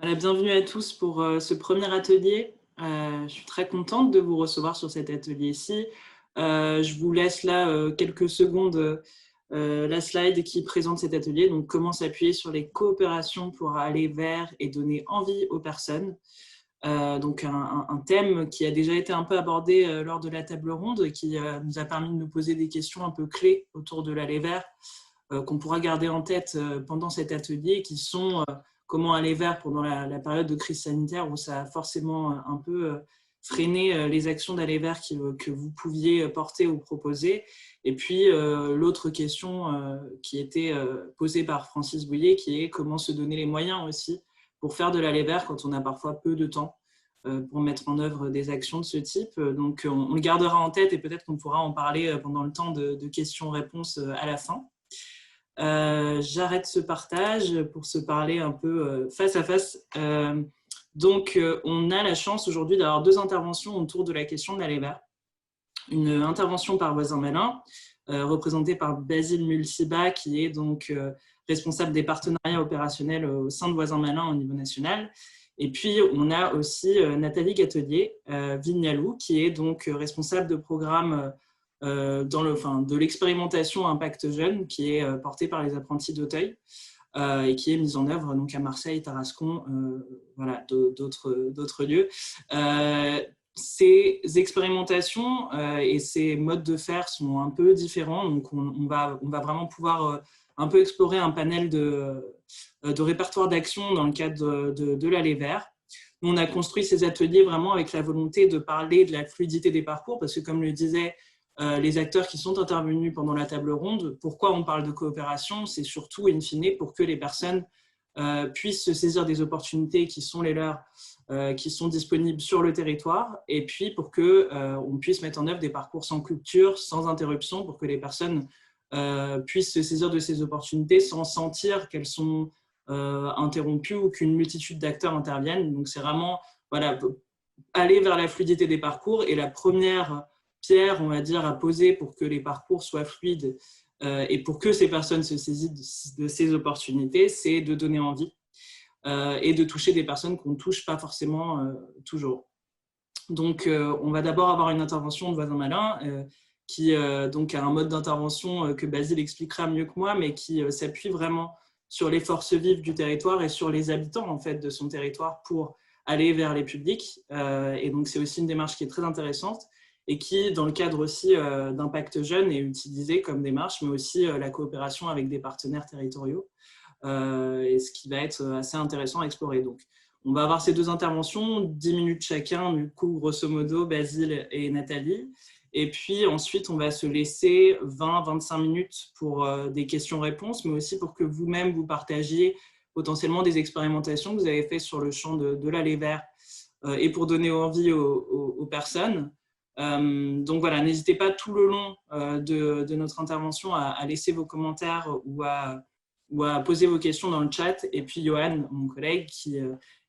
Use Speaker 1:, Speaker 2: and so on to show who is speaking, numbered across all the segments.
Speaker 1: Voilà, bienvenue à tous pour ce premier atelier. Je suis très contente de vous recevoir sur cet atelier-ci. Je vous laisse là quelques secondes la slide qui présente cet atelier. Donc, comment s'appuyer sur les coopérations pour aller vers et donner envie aux personnes. Donc, un thème qui a déjà été un peu abordé lors de la table ronde et qui nous a permis de nous poser des questions un peu clés autour de l'aller vers qu'on pourra garder en tête pendant cet atelier, qui sont comment aller vers pendant la période de crise sanitaire où ça a forcément un peu freiné les actions d'aller vers que vous pouviez porter ou proposer. Et puis l'autre question qui était posée par Francis Bouillet, qui est comment se donner les moyens aussi pour faire de l'aller vers quand on a parfois peu de temps pour mettre en œuvre des actions de ce type. Donc on le gardera en tête et peut-être qu'on pourra en parler pendant le temps de questions-réponses à la fin. J'arrête ce partage pour se parler un peu face à face. Donc, on a la chance aujourd'hui d'avoir deux interventions autour de la question de l'aller vers. Une intervention par Voisin Malin, représentée par Basile Mulciba, qui est donc responsable des partenariats opérationnels au sein de Voisin Malin au niveau national. Et puis, on a aussi Nathalie Gatelier Vignalou, qui est donc responsable de programme de l'expérimentation Impact Jeune, qui est portée par les apprentis d'Auteuil et qui est mise en œuvre donc, à Marseille, Tarascon, voilà, d'autres lieux. Ces expérimentations et ces modes de faire sont un peu différents, donc on va vraiment pouvoir un peu explorer un panel de répertoire d'actions dans le cadre de l'aller vers. On a construit ces ateliers vraiment avec la volonté de parler de la fluidité des parcours, parce que comme le disait les acteurs qui sont intervenus pendant la table ronde, pourquoi on parle de coopération? C'est surtout, in fine, pour que les personnes puissent se saisir des opportunités qui sont les leurs, qui sont disponibles sur le territoire, et puis pour qu'on puisse mettre en œuvre des parcours sans culture, sans interruption, pour que les personnes puissent se saisir de ces opportunités sans sentir qu'elles sont interrompues ou qu'une multitude d'acteurs interviennent. Donc c'est vraiment voilà, aller vers la fluidité des parcours, et la première pierre, on va dire, à poser pour que les parcours soient fluides et pour que ces personnes se saisissent de ces opportunités, c'est de donner envie et de toucher des personnes qu'on ne touche pas forcément toujours. Donc, on va d'abord avoir une intervention de Voisin Malin qui donc a un mode d'intervention que Basile expliquera mieux que moi, mais qui s'appuie vraiment sur les forces vives du territoire et sur les habitants en fait, de son territoire pour aller vers les publics. Et donc, c'est aussi une démarche qui est très intéressante et qui, dans le cadre aussi d'Impact Jeune, est utilisée comme démarche, mais aussi la coopération avec des partenaires territoriaux, et ce qui va être assez intéressant à explorer. Donc, on va avoir ces deux interventions, 10 minutes chacun, du coup, grosso modo, Basile et Nathalie. Et puis ensuite, on va se laisser 20-25 minutes pour des questions-réponses, mais aussi pour que vous-même, vous partagiez potentiellement des expérimentations que vous avez faites sur le champ de l'aller vers et pour donner envie aux personnes. Donc voilà, n'hésitez pas tout le long de notre intervention à laisser vos commentaires ou à poser vos questions dans le chat. Et puis Johan, mon collègue, qui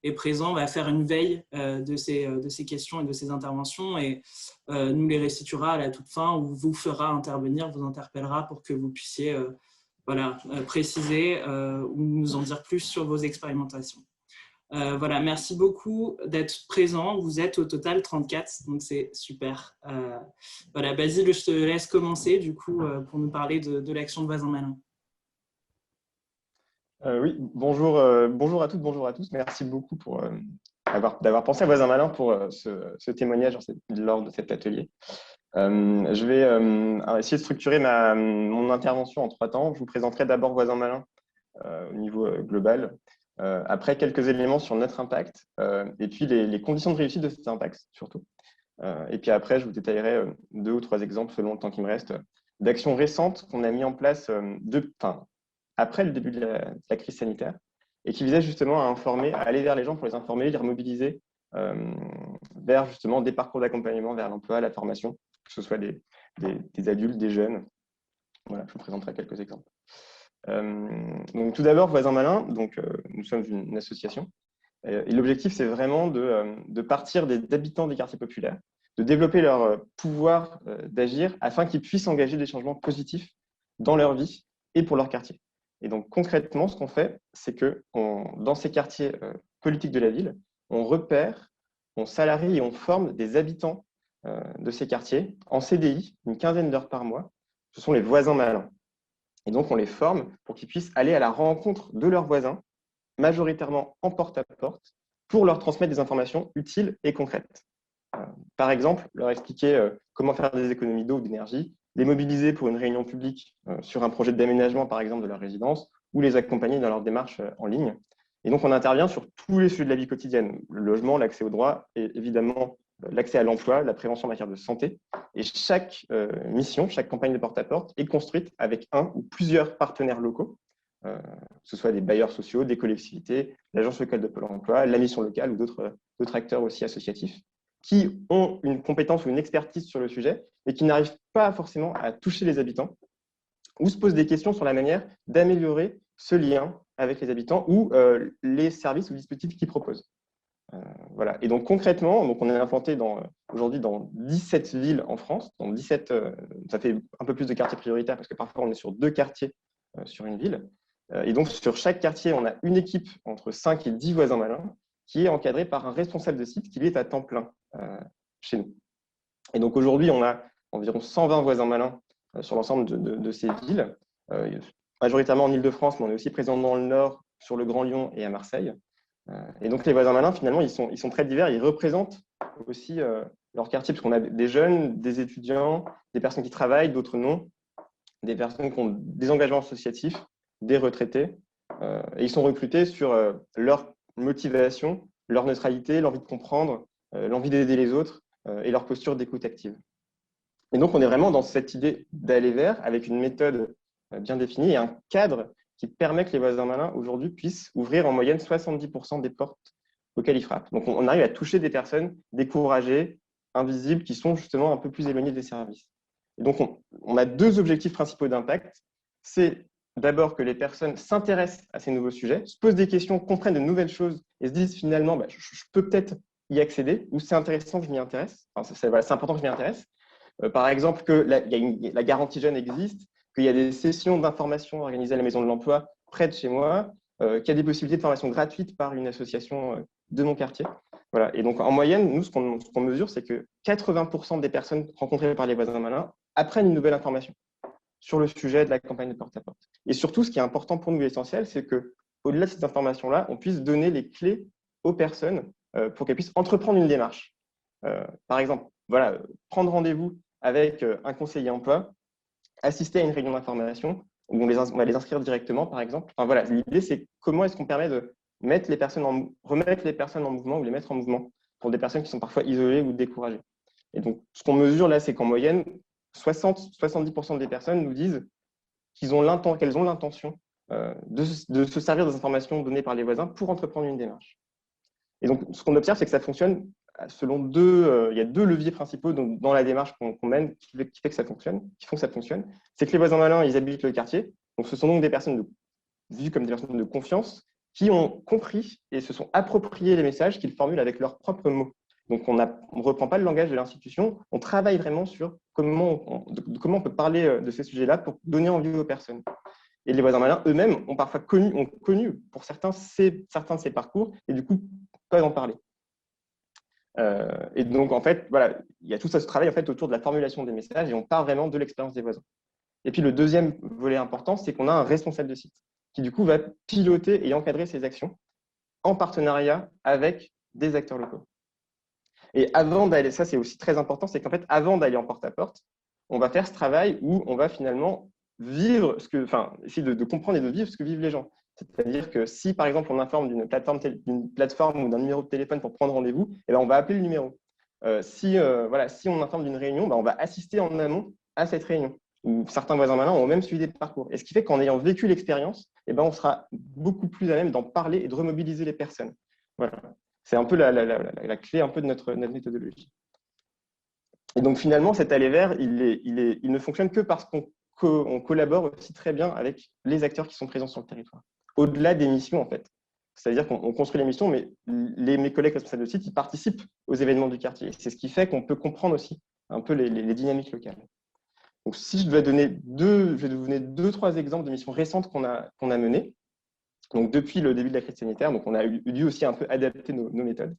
Speaker 1: est présent, va faire une veille de ces questions et de ces interventions et nous les restituera à la toute fin ou vous fera intervenir, vous interpellera pour que vous puissiez préciser ou nous en dire plus sur vos expérimentations. Voilà, merci beaucoup d'être présent. Vous êtes au total 34, donc c'est super. Voilà, Basile, je te laisse commencer du coup pour nous parler de l'action de Voisin Malin.
Speaker 2: Oui, bonjour à toutes, bonjour à tous. Merci beaucoup pour d'avoir pensé à Voisin Malin pour ce témoignage lors de cet atelier. Je vais essayer de structurer mon intervention en 3 temps. Je vous présenterai d'abord Voisin Malin au niveau global, après quelques éléments sur notre impact et puis les conditions de réussite de cet impact surtout. Et puis après, je vous détaillerai 2 ou 3 exemples selon le temps qui me reste d'actions récentes qu'on a mis en place après le début de la crise sanitaire et qui visait justement à informer, à aller vers les gens pour les informer, les remobiliser vers justement des parcours d'accompagnement vers l'emploi, la formation, que ce soit des adultes, des jeunes. Voilà, je vous présenterai quelques exemples. Donc tout d'abord, Voisin Malin, donc, nous sommes une association et l'objectif c'est vraiment de partir des habitants des quartiers populaires, de développer leur pouvoir d'agir afin qu'ils puissent engager des changements positifs dans leur vie et pour leur quartier. Et donc concrètement, ce qu'on fait, c'est que dans ces quartiers politique de la ville, on repère, on salarie et on forme des habitants de ces quartiers en CDI, une quinzaine d'heures par mois. Ce sont les voisins malins. Et donc, on les forme pour qu'ils puissent aller à la rencontre de leurs voisins, majoritairement en porte-à-porte, pour leur transmettre des informations utiles et concrètes. Par exemple, leur expliquer comment faire des économies d'eau ou d'énergie, les mobiliser pour une réunion publique sur un projet d'aménagement, par exemple, de leur résidence, ou les accompagner dans leur démarche en ligne. Et donc, on intervient sur tous les sujets de la vie quotidienne, le logement, l'accès aux droits et évidemment l'accès à l'emploi, la prévention en matière de santé. Et chaque mission, chaque campagne de porte-à-porte est construite avec un ou plusieurs partenaires locaux, que ce soit des bailleurs sociaux, des collectivités, l'agence locale de Pôle emploi, la mission locale ou d'autres acteurs aussi associatifs, qui ont une compétence ou une expertise sur le sujet, mais qui n'arrivent pas forcément à toucher les habitants, ou se posent des questions sur la manière d'améliorer ce lien avec les habitants ou les services ou dispositifs qu'ils proposent. Voilà. Et donc concrètement, on est implanté aujourd'hui dans 17 villes en France. Dans 17, ça fait un peu plus de quartiers prioritaires parce que parfois on est sur 2 quartiers sur une ville. Et donc sur chaque quartier, on a une équipe entre 5 et 10 voisins malins qui est encadrée par un responsable de site qui lui est à temps plein chez nous. Et donc aujourd'hui, on a environ 120 voisins malins sur l'ensemble de ces villes, majoritairement en Île-de-France, mais on est aussi présent dans le Nord, sur le Grand Lyon et à Marseille. Et donc les voisins malins, finalement, ils sont très divers, ils représentent aussi leur quartier, parce qu'on a des jeunes, des étudiants, des personnes qui travaillent, d'autres non, des personnes qui ont des engagements associatifs, des retraités, et ils sont recrutés sur leur motivation, leur neutralité, l'envie de comprendre, l'envie d'aider les autres et leur posture d'écoute active. Et donc on est vraiment dans cette idée d'aller vers, avec une méthode bien définie et un cadre qui permet que les voisins malins aujourd'hui puissent ouvrir en moyenne 70% des portes auxquelles ils frappent. Donc on arrive à toucher des personnes découragées, invisibles, qui sont justement un peu plus éloignées des services. Et donc on a 2 objectifs principaux d'impact. C'est d'abord que les personnes s'intéressent à ces nouveaux sujets, se posent des questions, comprennent de nouvelles choses et se disent finalement je peux peut-être y accéder, ou c'est intéressant que je m'y intéresse. Enfin, c'est important que je m'y intéresse. Par exemple, que la garantie jeune existe, qu'il y a des sessions d'information organisées à la Maison de l'Emploi près de chez moi, qu'il y a des possibilités de formation gratuite par une association de mon quartier. Voilà. Et donc, en moyenne, nous, ce qu'on mesure, c'est que 80% des personnes rencontrées par les voisins malins apprennent une nouvelle information sur le sujet de la campagne de porte-à-porte. Et surtout, ce qui est important pour nous, l'essentiel, c'est qu'au-delà de cette information-là, on puisse donner les clés aux personnes pour qu'elles puissent entreprendre une démarche. Par exemple, voilà, prendre rendez-vous avec un conseiller emploi, assister à une réunion d'information où on va les inscrire directement, par exemple. Enfin, voilà, l'idée, c'est comment est-ce qu'on permet de remettre les personnes en mouvement ou les mettre en mouvement pour des personnes qui sont parfois isolées ou découragées. Et donc, ce qu'on mesure là, c'est qu'en moyenne, 60-70% des personnes nous disent qu'elles ont l'intention de se servir des informations données par les voisins pour entreprendre une démarche. Et donc, ce qu'on observe, c'est que ça fonctionne selon il y a 2 leviers principaux dans la démarche qu'on mène qui font que ça fonctionne. C'est que les voisins malins, ils habitent le quartier. Donc, ce sont donc des personnes vues comme des personnes de confiance qui ont compris et se sont appropriés les messages qu'ils formulent avec leurs propres mots. Donc, on ne reprend pas le langage de l'institution, on travaille vraiment sur comment on peut parler de ces sujets-là pour donner envie aux personnes. Et les voisins malins eux-mêmes ont parfois connu pour certains de ces parcours et du coup peuvent en parler. Et donc, en fait, voilà, il y a tout ça, ce travail en fait, autour de la formulation des messages et on part vraiment de l'expérience des voisins. Et puis, le deuxième volet important, c'est qu'on a un responsable de site qui, du coup, va piloter et encadrer ces actions en partenariat avec des acteurs locaux. Et avant d'aller, ça c'est aussi très important, c'est qu'en fait, avant d'aller en porte-à-porte, on va faire ce travail où on va finalement essayer de comprendre et de vivre ce que vivent les gens. C'est-à-dire que si, par exemple, on informe d'une plateforme ou d'un numéro de téléphone pour prendre rendez-vous, eh bien, on va appeler le numéro. Si on informe d'une réunion, on va assister en amont à cette réunion. Où certains voisins malins ont même suivi des parcours. Et ce qui fait qu'en ayant vécu l'expérience, on sera beaucoup plus à même d'en parler et de remobiliser les personnes. Voilà. C'est un peu la clé un peu de notre méthodologie. Et donc, finalement, cet aller vers, il ne fonctionne que parce qu'on collabore aussi très bien avec les acteurs qui sont présents sur le territoire. Au-delà des missions, en fait. C'est-à-dire qu'on construit les missions, mais mes collègues responsables de site, ils participent aux événements du quartier. C'est ce qui fait qu'on peut comprendre aussi un peu les dynamiques locales. Donc, si je devais donner 2-3 exemples de missions récentes qu'on a menées. Donc, depuis le début de la crise sanitaire, donc on a dû aussi un peu adapter nos méthodes.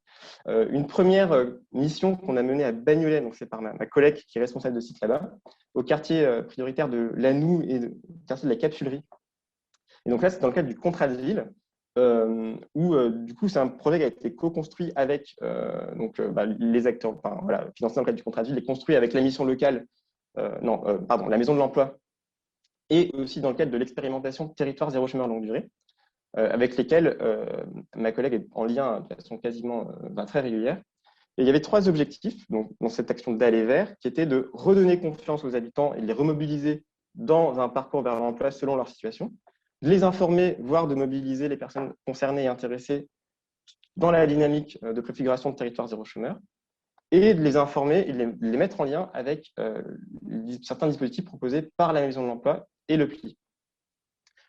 Speaker 2: Une première mission qu'on a menée à Bagnolet, donc c'est par ma collègue qui est responsable de site là-bas, au quartier prioritaire de Lannou et le quartier de la Capsulerie. Et donc là, c'est dans le cadre du contrat de ville, où du coup, c'est un projet qui a été co-construit avec les acteurs, enfin, voilà, financé dans le cadre du contrat de ville, et construit avec la mission locale, la maison de l'emploi, et aussi dans le cadre de l'expérimentation territoire zéro chômeur longue durée, avec lesquels ma collègue est en lien de façon quasiment très régulière. Et il y avait 3 objectifs donc, dans cette action d'aller vers, qui était de redonner confiance aux habitants et de les remobiliser dans un parcours vers l'emploi selon leur situation, de les informer, voire de mobiliser les personnes concernées et intéressées dans la dynamique de préfiguration de territoire zéro chômeur, et de les informer et de les mettre en lien avec certains dispositifs proposés par la Maison de l'Emploi et le PLI.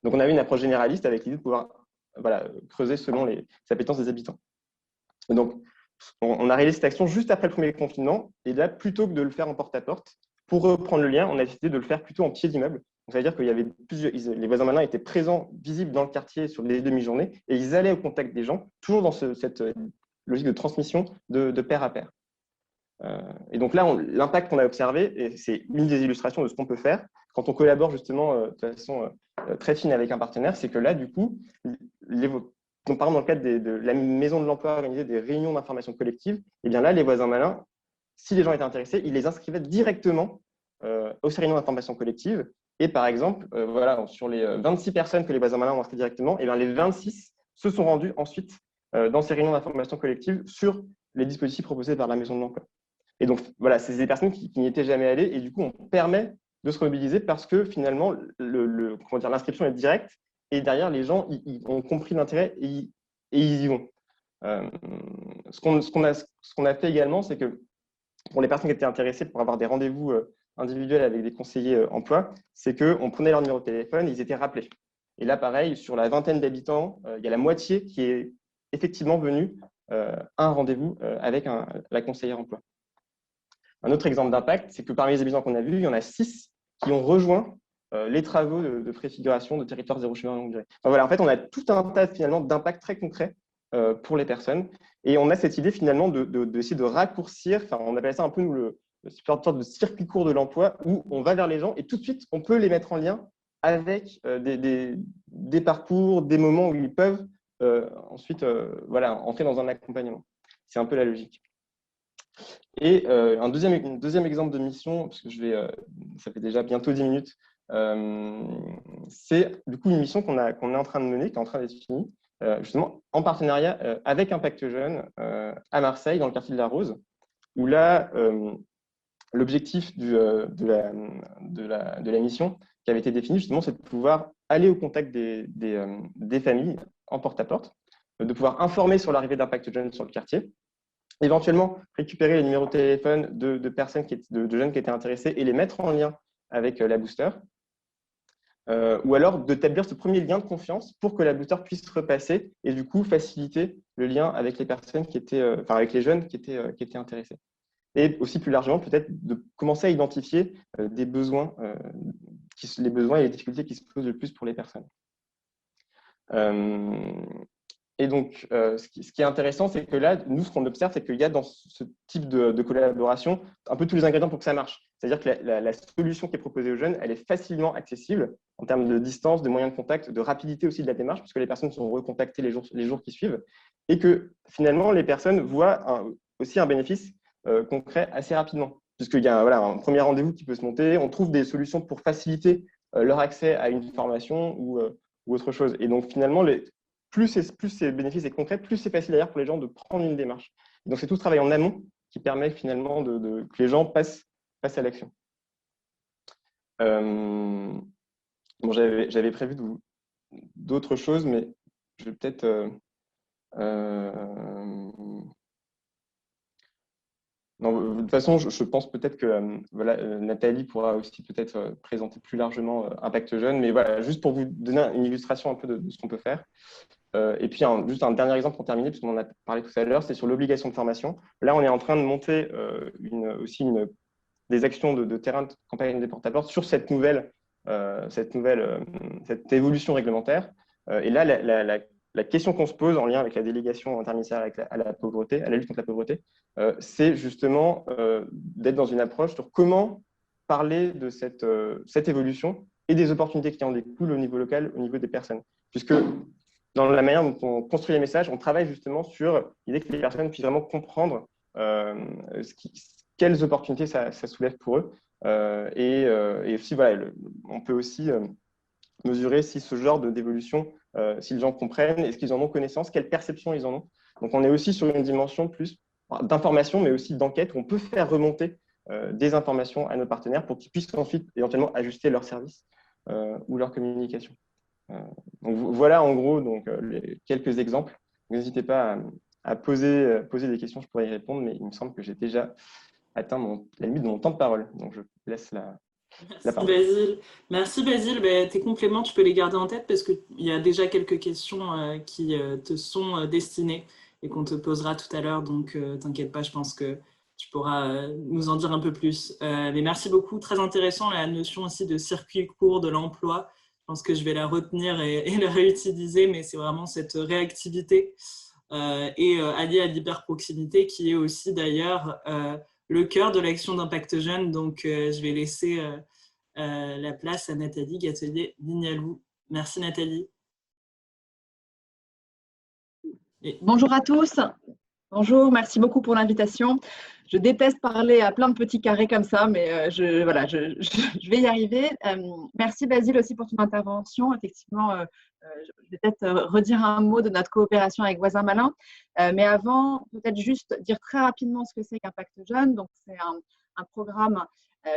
Speaker 2: Donc, on avait une approche généraliste avec l'idée de pouvoir creuser selon les appétences des habitants. Et donc, on a réalisé cette action juste après le premier confinement. Et là, plutôt que de le faire en porte-à-porte, pour reprendre le lien, on a décidé de le faire plutôt en pied d'immeuble. C'est-à-dire qu'il y avait les voisins malins étaient présents, visibles dans le quartier sur les demi-journées, et ils allaient au contact des gens, toujours dans cette logique de transmission de pair à pair. Et donc là, l'impact qu'on a observé, et c'est une des illustrations de ce qu'on peut faire quand on collabore justement de façon très fine avec un partenaire, c'est que là, du coup, donc, par exemple, dans le cadre de la maison de l'emploi organisée des réunions d'information collective, et bien là, les voisins malins, si les gens étaient intéressés, ils les inscrivaient directement aux réunions d'information collective. Et par exemple, sur les 26 personnes que les voisins malins ont inscrites directement, et bien les 26 se sont rendus ensuite dans ces réunions d'information collective sur les dispositifs proposés par la maison de l'emploi. Et donc, voilà, c'est des personnes qui n'y étaient jamais allées. Et du coup, on permet de se mobiliser parce que finalement, l'inscription est directe. Et derrière, les gens ils ont compris l'intérêt et ils y vont. Ce qu'on a fait également, c'est que pour les personnes qui étaient intéressées pour avoir des rendez-vous individuels avec des conseillers emploi, c'est qu'on prenait leur numéro de téléphone, ils étaient rappelés. Et là, pareil, sur la vingtaine d'habitants, il y a la moitié qui est effectivement venue à un rendez-vous avec la conseillère emploi. Un autre exemple d'impact, c'est que parmi les habitants qu'on a vus, il y en a 6 qui ont rejoint les travaux de préfiguration de territoire zéro chômeur longue durée. Enfin, voilà, en fait, on a tout un tas finalement d'impacts très concrets pour les personnes. Et on a cette idée finalement d'essayer de raccourcir, enfin, on appelle ça un peu une sorte de circuit court de l'emploi où on va vers les gens et tout de suite, on peut les mettre en lien avec des parcours, des moments où ils peuvent ensuite entrer dans un accompagnement. C'est un peu la logique. Et un deuxième exemple de mission, parce que ça fait déjà bientôt 10 minutes, c'est du coup une mission qu'on est en train de mener, qui est en train d'être finie, justement en partenariat avec Impact Jeune à Marseille, dans le quartier de la Rose, où là, l'objectif de la mission qui avait été définie, justement, c'est de pouvoir aller au contact des familles en porte-à-porte, de pouvoir informer sur l'arrivée d'Impact Jeune sur le quartier, éventuellement récupérer les numéros de téléphone de personnes, de jeunes qui étaient intéressés et les mettre en lien avec la booster, ou alors d'établir ce premier lien de confiance pour que la booster puisse repasser et du coup faciliter le lien avec les personnes avec les jeunes qui étaient intéressés. Et aussi plus largement, peut-être de commencer à identifier des besoins, les besoins et les difficultés qui se posent le plus pour les personnes. Et donc, ce qui est intéressant, c'est que là, nous, ce qu'on observe, c'est qu'il y a dans ce type de collaboration un peu tous les ingrédients pour que ça marche. C'est-à-dire que la solution qui est proposée aux jeunes, elle est facilement accessible en termes de distance, de moyens de contact, de rapidité aussi de la démarche, puisque les personnes sont recontactées les jours qui suivent, et que finalement, les personnes voient aussi un bénéfice concret assez rapidement, puisqu'il y a un premier rendez-vous qui peut se monter, on trouve des solutions pour faciliter leur accès à une formation ou autre chose. Et donc, finalement, plus ces bénéfices est concret, plus c'est facile d'ailleurs pour les gens de prendre une démarche. Et donc, c'est tout ce travail en amont qui permet finalement que les gens passent à l'action. J'avais prévu d'autres choses, mais je vais peut-être… Non, de toute façon, je pense peut-être que Nathalie pourra aussi peut-être présenter plus largement Impact Jeune, mais voilà, juste pour vous donner une illustration un peu de ce qu'on peut faire. Et puis, juste un dernier exemple pour terminer, puisqu'on en a parlé tout à l'heure, c'est sur l'obligation de formation. Là, on est en train de monter des actions de terrain de campagne des porte-à-porte sur cette évolution réglementaire. Et là, la question qu'on se pose en lien avec la délégation interministérielle à la pauvreté, à la lutte contre la pauvreté, c'est justement d'être dans une approche sur comment parler de cette évolution et des opportunités qui en découlent au niveau local, au niveau des personnes. Puisque dans la manière dont on construit les messages, on travaille justement sur l'idée que les personnes puissent vraiment comprendre quelles opportunités ça soulève pour eux. Et aussi, voilà, on peut aussi mesurer si ce genre d'évolution, si les gens comprennent, est-ce qu'ils en ont connaissance, quelle perception ils en ont. Donc, on est aussi sur une dimension plus d'information, mais aussi d'enquête, où on peut faire remonter des informations à nos partenaires pour qu'ils puissent ensuite éventuellement ajuster leurs services ou leur communication. Donc, voilà en gros donc, quelques exemples. N'hésitez pas à poser des questions, je pourrais y répondre, mais il me semble que j'ai déjà atteint la limite de mon temps de parole. Donc, je laisse la parole.
Speaker 1: Basile. Merci Basile. Tes compléments, tu peux les garder en tête parce qu'il y a déjà quelques questions qui te sont destinées et qu'on te posera tout à l'heure. Donc, t'inquiète pas, je pense que tu pourras nous en dire un peu plus. Mais merci beaucoup. Très intéressant la notion aussi de circuit court de l'emploi. Je pense que je vais la retenir et la réutiliser, mais c'est vraiment cette réactivité alliée à l'hyperproximité qui est aussi d'ailleurs le cœur de l'action d'Impact Jeune. Donc, je vais laisser la place à Nathalie Gatelier-Vignalou. Merci Nathalie.
Speaker 3: Bonjour à tous. Bonjour, merci beaucoup pour l'invitation. Je déteste parler à plein de petits carrés comme ça, mais je vais y arriver. Merci Basile aussi pour ton intervention. Effectivement, je vais peut-être redire un mot de notre coopération avec Voisins Malins. Mais avant, peut-être juste dire très rapidement ce que c'est qu'Impact Jeune. Donc, c'est un programme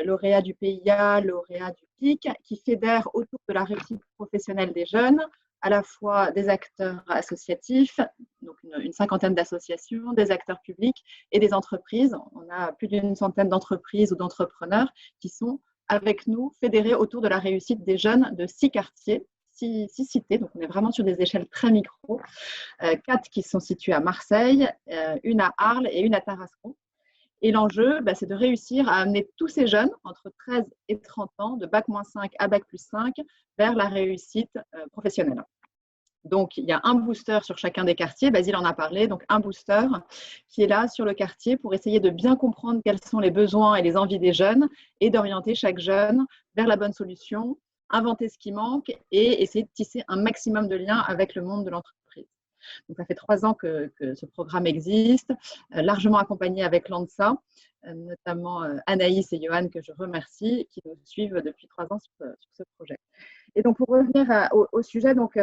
Speaker 3: lauréat du PIA, lauréat du PIC, qui fédère autour de la réussite professionnelle des jeunes, à la fois des acteurs associatifs, donc une cinquantaine d'associations, des acteurs publics et des entreprises. On a plus d'une centaine d'entreprises ou d'entrepreneurs qui sont avec nous fédérés autour de la réussite des jeunes de 6 quartiers, 6 cités. Donc, on est vraiment sur des échelles très micro. 4 qui sont situées à Marseille, une à Arles et une à Tarascon. Et l'enjeu, c'est de réussir à amener tous ces jeunes, entre 13 et 30 ans, de Bac-5 à Bac+5, vers la réussite professionnelle. Donc, il y a un booster sur chacun des quartiers. Basile en a parlé. Donc, un booster qui est là sur le quartier pour essayer de bien comprendre quels sont les besoins et les envies des jeunes et d'orienter chaque jeune vers la bonne solution, inventer ce qui manque et essayer de tisser un maximum de liens avec le monde de l'entreprise. Donc, ça fait 3 ans que ce programme existe, largement accompagné avec l'ANSA, notamment Anaïs et Johan, que je remercie, qui nous suivent depuis 3 ans sur ce projet. Et donc, pour revenir au sujet, donc,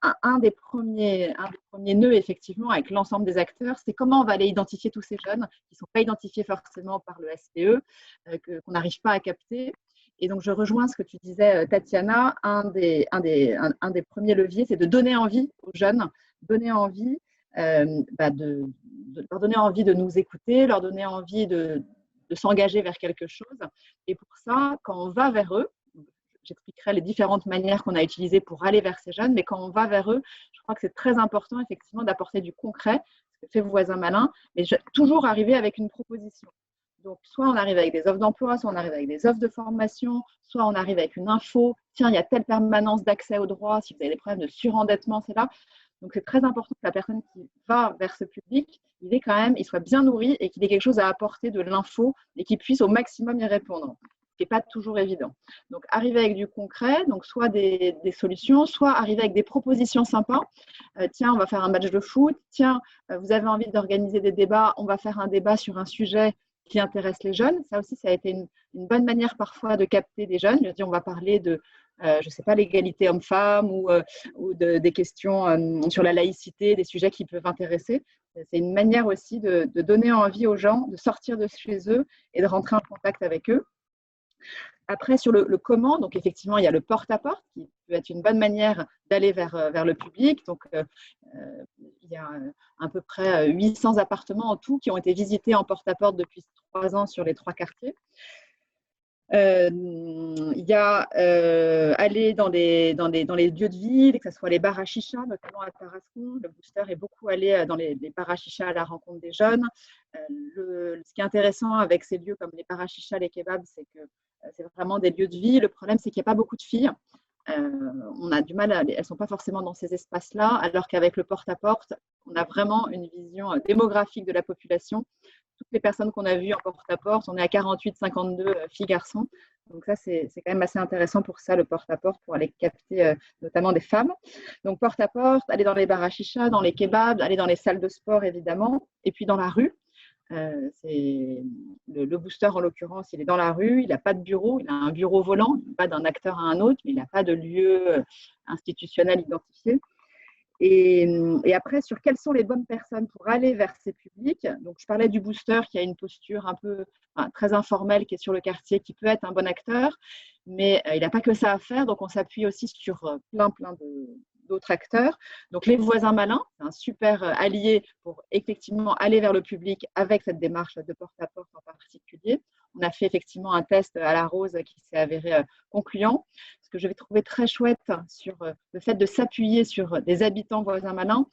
Speaker 3: un des premiers nœuds, effectivement, avec l'ensemble des acteurs, c'est comment on va aller identifier tous ces jeunes qui ne sont pas identifiés forcément par le SPE, qu'on n'arrive pas à capter. Et donc, je rejoins ce que tu disais, Tatiana. Un des premiers leviers, c'est de donner envie aux jeunes, donner envie, de leur donner envie de nous écouter, leur donner envie de s'engager vers quelque chose. Et pour ça, quand on va vers eux, j'expliquerai les différentes manières qu'on a utilisées pour aller vers ces jeunes, mais quand on va vers eux, je crois que c'est très important, effectivement, d'apporter du concret, ce que fait Voisins Malins, mais toujours arriver avec une proposition. Donc, soit on arrive avec des offres d'emploi, soit on arrive avec des offres de formation, soit on arrive avec une info. Tiens, il y a telle permanence d'accès aux droits. Si vous avez des problèmes de surendettement, c'est là. Donc, c'est très important que la personne qui va vers ce public, il soit bien nourri et qu'il ait quelque chose à apporter de l'info et qu'il puisse au maximum y répondre. Ce qui n'est pas toujours évident. Donc, arriver avec du concret, donc soit des solutions, soit arriver avec des propositions sympas. Tiens, on va faire un match de foot. Tiens, vous avez envie d'organiser des débats. On va faire un débat sur un sujet qui intéresse les jeunes. Ça aussi, ça a été une bonne manière parfois de capter des jeunes. Je veux dire, on va parler de, je ne sais pas, l'égalité homme-femme ou des questions sur la laïcité, des sujets qui peuvent intéresser. C'est une manière aussi de donner envie aux gens de sortir de chez eux et de rentrer en contact avec eux. Après, sur le comment, donc effectivement, il y a le porte-à-porte qui peut être une bonne manière d'aller vers le public. Donc, il y a à peu près 800 appartements en tout qui ont été visités en porte-à-porte depuis 3 ans sur les 3 quartiers. Il y a aller dans les lieux de ville, que ce soit les bars à chicha, notamment à Tarascon. Le booster est beaucoup allé dans les bars à chicha à la rencontre des jeunes. Ce qui est intéressant avec ces lieux comme les bars à chicha, les kebabs, c'est que c'est vraiment des lieux de vie. Le problème, c'est qu'il n'y a pas beaucoup de filles. on a du mal, elles ne sont pas forcément dans ces espaces-là, alors qu'avec le porte-à-porte, on a vraiment une vision démographique de la population. Toutes les personnes qu'on a vues en porte-à-porte, on est à 48-52 filles-garçons. Donc ça, c'est quand même assez intéressant pour ça, le porte-à-porte, pour aller capter notamment des femmes. Donc porte-à-porte, aller dans les bars à chicha, dans les kebabs, aller dans les salles de sport, évidemment, et puis dans la rue. Le booster, en l'occurrence, il est dans la rue, il n'a pas de bureau, il a un bureau volant, pas d'un acteur à un autre, mais il n'a pas de lieu institutionnel identifié. Et après, sur quelles sont les bonnes personnes pour aller vers ces publics. Donc, je parlais du booster qui a une posture un peu très informelle, qui est sur le quartier, qui peut être un bon acteur, mais il n'a pas que ça à faire. Donc, on s'appuie aussi sur plein d'autres acteurs. Donc, les voisins malins, c'est un super allié pour effectivement aller vers le public avec cette démarche de porte-à-porte en particulier. On a fait effectivement un test à la Rose qui s'est avéré concluant. Ce que je vais trouver très chouette sur le fait de s'appuyer sur des habitants voisins malins,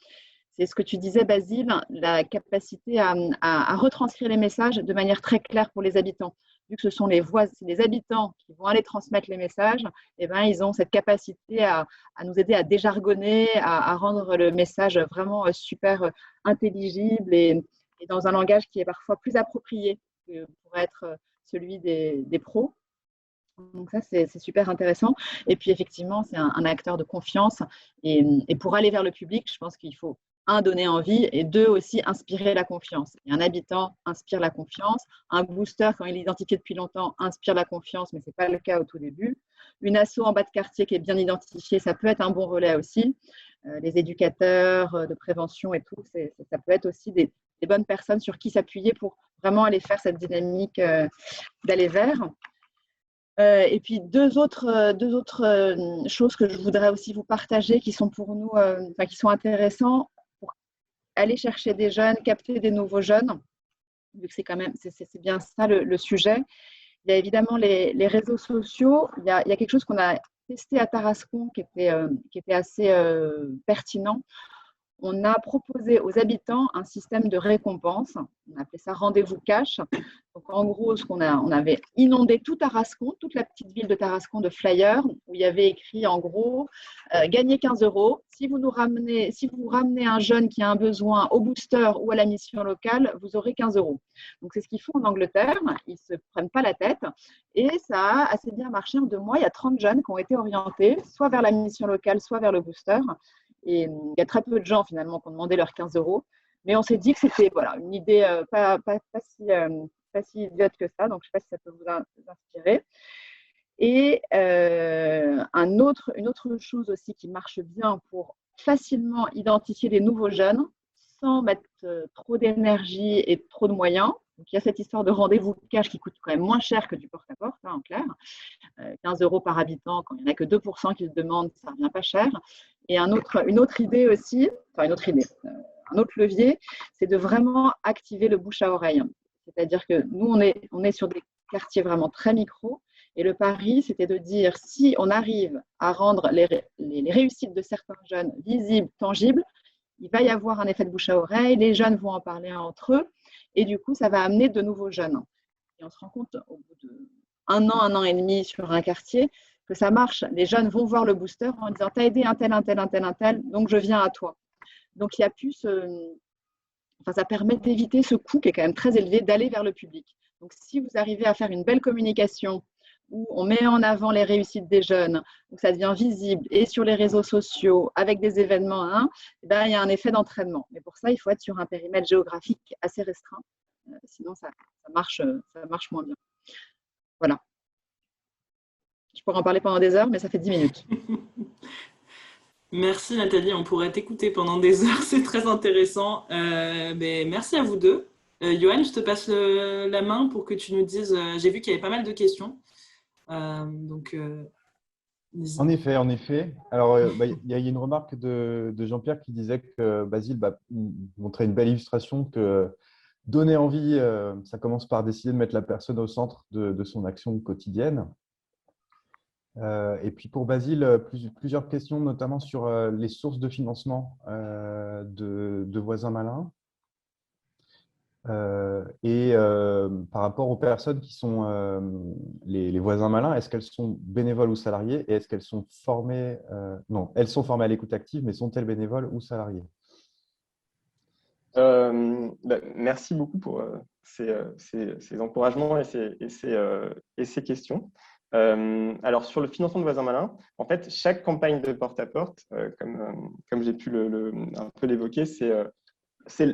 Speaker 3: c'est ce que tu disais, Basile, la capacité à retranscrire les messages de manière très claire pour les habitants. Vu que ce sont les habitants qui vont aller transmettre les messages, eh ben, ils ont cette capacité à nous aider à déjargonner, à rendre le message vraiment super intelligible et dans un langage qui est parfois plus approprié que pourrait être celui des pros. Donc ça, c'est super intéressant. Et puis, effectivement, c'est un acteur de confiance. Et pour aller vers le public, je pense qu'il faut, un, donner envie et deux, aussi inspirer la confiance. Et un habitant inspire la confiance. Un booster, quand il est identifié depuis longtemps, inspire la confiance, mais ce n'est pas le cas au tout début. Une asso en bas de quartier qui est bien identifiée, ça peut être un bon relais aussi. Les éducateurs de prévention et tout, ça peut être aussi des bonnes personnes sur qui s'appuyer pour vraiment aller faire cette dynamique d'aller vers. Et puis deux autres choses que je voudrais aussi vous partager qui sont pour nous, qui sont intéressants pour aller chercher des jeunes, capter des nouveaux jeunes, vu que c'est quand même, c'est bien ça le sujet. Il y a évidemment les réseaux sociaux. Il y a quelque chose qu'on a testé à Tarascon qui était assez pertinent. On a proposé aux habitants un système de récompense. On appelait ça rendez-vous cash. Donc, en gros, on avait inondé tout Tarascon, toute la petite ville de Tarascon de flyers où il y avait écrit en gros gagner 15 €. Si vous ramenez un jeune qui a un besoin au booster ou à la mission locale, vous aurez 15 €. Donc, c'est ce qu'ils font en Angleterre. Ils ne se prennent pas la tête. Et ça a assez bien marché en 2 mois. Il y a 30 jeunes qui ont été orientés soit vers la mission locale, soit vers le booster. Et il y a très peu de gens finalement qui ont demandé leurs 15 €. Mais on s'est dit que c'était une idée pas si idiote que ça. Donc, je ne sais pas si ça peut vous inspirer. Et une autre chose aussi qui marche bien pour facilement identifier des nouveaux jeunes sans mettre trop d'énergie et trop de moyens. Donc, il y a cette histoire de rendez-vous cash qui coûte quand même moins cher que du porte-à-porte, en clair. 15 € par habitant, quand il n'y en a que 2% qui le demandent, ça ne revient pas cher. Et une autre idée aussi, un autre levier, c'est de vraiment activer le bouche à oreille. C'est-à-dire que nous, on est sur des quartiers vraiment très micro. Et le pari, c'était de dire, si on arrive à rendre les réussites de certains jeunes visibles, tangibles, il va y avoir un effet de bouche à oreille, les jeunes vont en parler entre eux, et du coup, ça va amener de nouveaux jeunes. Et on se rend compte, au bout d'un an et demi sur un quartier, que ça marche. Les jeunes vont voir le booster en disant « t'as aidé un tel, donc je viens à toi ». Donc, il y a plus ça permet d'éviter ce coût qui est quand même très élevé d'aller vers le public. Donc, si vous arrivez à faire une belle communication où on met en avant les réussites des jeunes, où ça devient visible et sur les réseaux sociaux avec des événements, il y a un effet d'entraînement. Mais pour ça, il faut être sur un périmètre géographique assez restreint. Sinon, ça marche moins bien. Voilà. Je pourrais en parler pendant des heures, mais ça fait 10 minutes.
Speaker 1: Merci Nathalie, on pourrait t'écouter pendant des heures, c'est très intéressant. Merci à vous deux. Johan, je te passe la main pour que tu nous dises, j'ai vu qu'il y avait pas mal de questions.
Speaker 4: En effet. Alors, il y a une remarque de Jean-Pierre qui disait que Basile montrait une belle illustration que donner envie, ça commence par décider de mettre la personne au centre de son action quotidienne. Et puis pour Basile, plusieurs questions, notamment sur les sources de financement de voisins malins. Et par rapport aux personnes qui sont les voisins malins, est-ce qu'elles sont bénévoles ou salariées et est-ce qu'elles sont formées non, elles sont formées à l'écoute active, mais sont-elles bénévoles ou salariées?
Speaker 2: Merci beaucoup pour ces encouragements et ces questions. Alors, sur le financement de voisins malins, en fait, chaque campagne de porte-à-porte, comme j'ai pu un peu l'évoquer,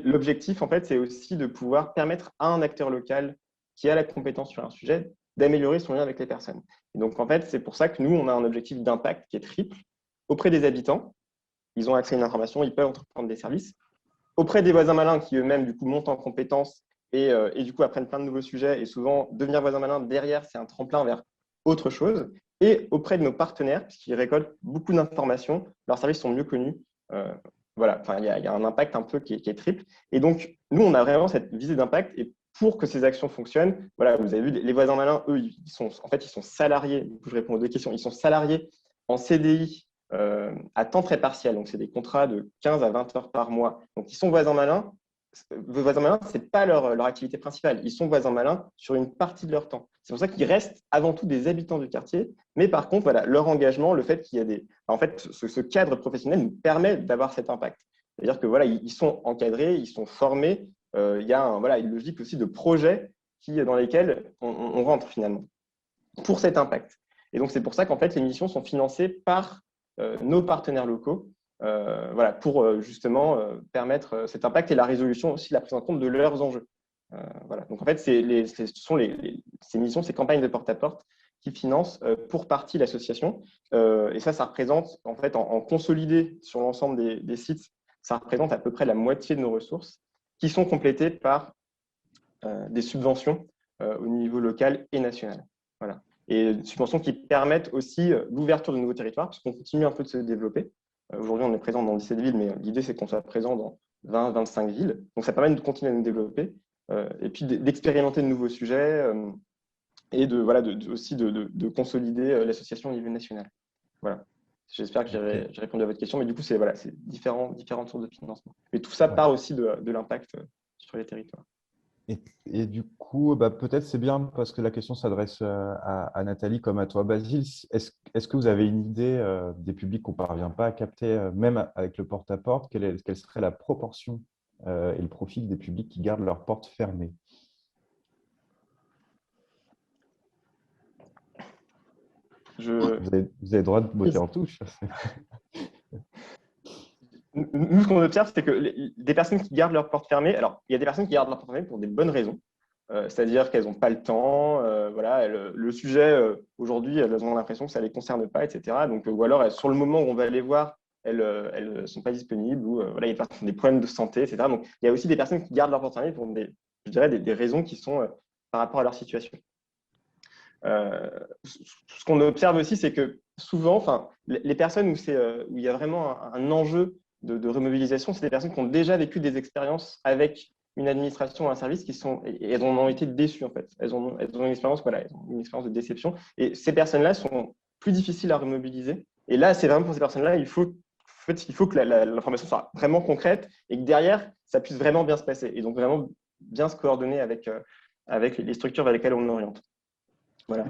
Speaker 2: l'objectif, en fait, c'est aussi de pouvoir permettre à un acteur local qui a la compétence sur un sujet d'améliorer son lien avec les personnes. Et donc, en fait, c'est pour ça que nous, on a un objectif d'impact qui est triple auprès des habitants. Ils ont accès à une information, ils peuvent entreprendre des services. Auprès des voisins malins qui eux-mêmes du coup montent en compétences et du coup apprennent plein de nouveaux sujets et souvent devenir voisin malin derrière c'est un tremplin vers autre chose, et auprès de nos partenaires puisqu'ils récoltent beaucoup d'informations, leurs services sont mieux connus, voilà, enfin il y a un impact un peu qui est triple, et donc nous on a vraiment cette visée d'impact, et pour que ces actions fonctionnent, voilà, vous avez vu les voisins malins, eux ils sont salariés, du coup je réponds aux deux questions, ils sont salariés en CDI à temps très partiel. Donc, c'est des contrats de 15 à 20 heures par mois. Donc, ils sont voisins malins. Voisins malins, ce n'est pas leur activité principale. Ils sont voisins malins sur une partie de leur temps. C'est pour ça qu'ils restent avant tout des habitants du quartier. Mais par contre, voilà, leur engagement, le fait qu'il y a des… En fait, ce cadre professionnel nous permet d'avoir cet impact. C'est-à-dire que voilà, ils sont encadrés, ils sont formés. Il y a une logique aussi de projet dans lesquels on rentre finalement pour cet impact. Et donc, c'est pour ça qu'en fait, les missions sont financées par nos partenaires locaux, voilà, pour justement permettre cet impact et la résolution aussi, la prise en compte de leurs enjeux. Voilà. Donc en fait, ce sont ces missions, ces campagnes de porte-à-porte qui financent pour partie l'association. Et ça représente en fait en consolidé sur l'ensemble des sites, ça représente à peu près la moitié de nos ressources qui sont complétées par des subventions au niveau local et national. Voilà. Et des subventions qui permettent aussi l'ouverture de nouveaux territoires, parce qu'on continue un peu de se développer. Aujourd'hui, on est présent dans 17 villes, mais l'idée, c'est qu'on soit présent dans 20-25 villes. Donc, ça permet de continuer à nous développer et puis d'expérimenter de nouveaux sujets et aussi de consolider l'association au niveau national. Voilà. J'espère que j'ai répondu à votre question, mais du coup, c'est différentes sources de financement. Mais tout ça part aussi de l'impact sur les territoires.
Speaker 4: Et du coup, peut-être c'est bien parce que la question s'adresse à Nathalie comme à toi, Basile. Est-ce que vous avez une idée des publics qu'on ne parvient pas à capter, même avec le porte-à-porte, quelle serait la proportion et le profil des publics qui gardent leurs portes fermées? Vous avez le droit de botter en touche.
Speaker 2: Nous, ce qu'on observe, c'est que des personnes qui gardent leurs portes fermées, alors il y a des personnes qui gardent leurs portes fermées pour des bonnes raisons, c'est-à-dire qu'elles n'ont pas le temps, voilà, le sujet, aujourd'hui, elles ont l'impression que ça ne les concerne pas, etc. Donc, ou alors, sur le moment où on va les voir, elles ne sont pas disponibles, ou voilà, il y a des problèmes de santé, etc. Donc, il y a aussi des personnes qui gardent leurs portes fermées pour des raisons qui sont par rapport à leur situation. Ce qu'on observe aussi, c'est que souvent, les personnes où il y a vraiment un enjeu de remobilisation, c'est des personnes qui ont déjà vécu des expériences avec une administration ou un service et elles en ont été déçues en fait. Elles ont une expérience, une expérience de déception. Et ces personnes-là sont plus difficiles à remobiliser. Et là, c'est vraiment pour ces personnes-là, il faut que l'information soit vraiment concrète et que derrière, ça puisse vraiment bien se passer. Et donc vraiment bien se coordonner avec les structures vers lesquelles on oriente. Voilà.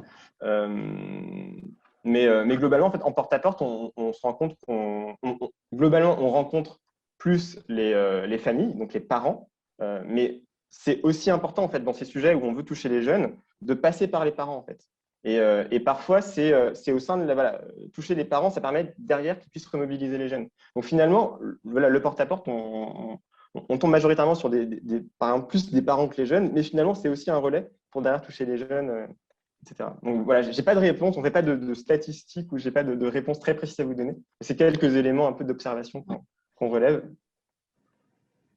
Speaker 2: Mais globalement, en fait, en porte-à-porte, on se rend compte globalement, on rencontre plus les familles, donc les parents, mais c'est aussi important en fait dans ces sujets où on veut toucher les jeunes de passer par les parents en fait. Et parfois, c'est au sein de toucher les parents, ça permet derrière qu'ils puissent remobiliser les jeunes. Donc finalement, le porte-à-porte, on tombe majoritairement sur par exemple plus des parents que les jeunes, mais finalement, c'est aussi un relais pour derrière toucher les jeunes. Etc. Donc voilà, je n'ai pas de réponse, on ne fait pas de statistiques ou je n'ai pas de réponse très précise à vous donner. C'est quelques éléments un peu d'observation qu'on relève.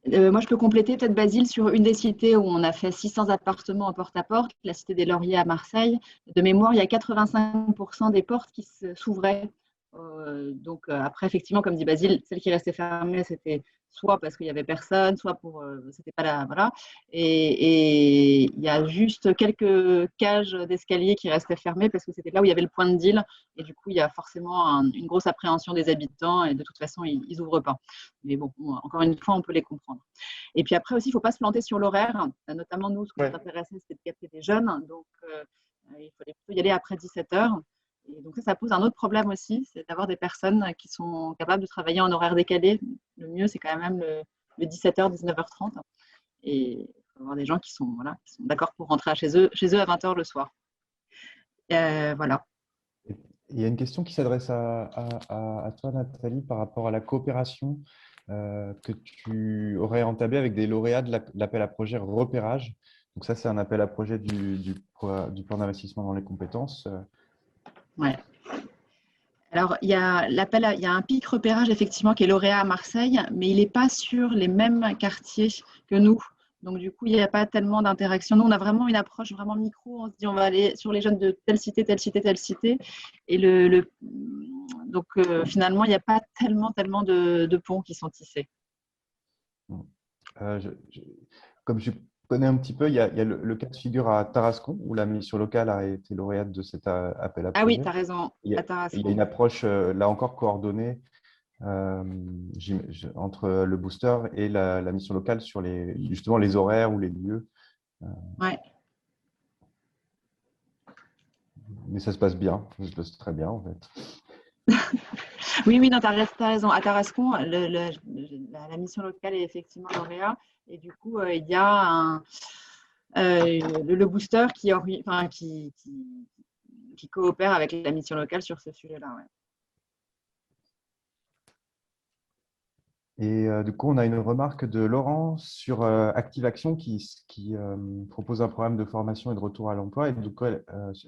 Speaker 3: Moi, je peux compléter peut-être, Basile, sur une des cités où on a fait 600 appartements en porte-à-porte, la cité des Lauriers à Marseille. De mémoire, il y a 85% des portes qui s'ouvraient. Donc après, effectivement, comme dit Basile, celles qui restaient fermées, c'était soit parce qu'il n'y avait personne, soit pour c'était pas là, voilà. Et il y a juste quelques cages d'escalier qui restaient fermées parce que c'était là où il y avait le point de deal. Et du coup, il y a forcément une grosse appréhension des habitants et de toute façon, ils n'ouvrent pas. Mais bon, encore une fois, on peut les comprendre. Et puis après aussi, il ne faut pas se planter sur l'horaire. Notamment, nous, ce qui nous intéressait, c'était de capter des jeunes. Donc, Il faut plutôt y aller après 17 heures. Et donc ça pose un autre problème aussi, c'est d'avoir des personnes qui sont capables de travailler en horaire décalé. Le mieux, c'est quand même le 17h, 19h30. Et il faut avoir des gens qui sont d'accord pour rentrer chez eux à 20h le soir. Voilà.
Speaker 4: Il y a une question qui s'adresse à toi, Nathalie, par rapport à la coopération que tu aurais entamée avec des lauréats de l'appel à projet repérage. Donc ça, c'est un appel à projet du plan d'investissement dans les compétences.
Speaker 3: Ouais. Alors, il y a un pic repérage, effectivement, qui est lauréat à Marseille, mais il n'est pas sur les mêmes quartiers que nous. Donc, du coup, il n'y a pas tellement d'interaction. Nous, on a vraiment une approche vraiment micro. On se dit, on va aller sur les jeunes de telle cité, telle cité, telle cité. Et donc, finalement, il n'y a pas tellement de ponts qui sont tissés.
Speaker 4: Comme je connais un petit peu, il y a le cas de figure à Tarascon, où la mission locale a été lauréate de cet appel à projet.
Speaker 3: Ah oui, tu as raison,
Speaker 4: à Tarascon. Il y a une approche, là encore, coordonnée entre le booster et la mission locale sur justement les horaires ou les lieux.
Speaker 3: Ouais.
Speaker 4: Mais ça se passe bien, ça se passe très bien en fait.
Speaker 3: Oui, non, tu as raison. À Tarascon, la mission locale est effectivement lauréat. Et du coup, il y a le booster qui coopère avec la mission locale sur ce sujet-là. Ouais.
Speaker 4: Et du coup, on a une remarque de Laurent sur Active Action qui propose un programme de formation et de retour à l'emploi et du coup,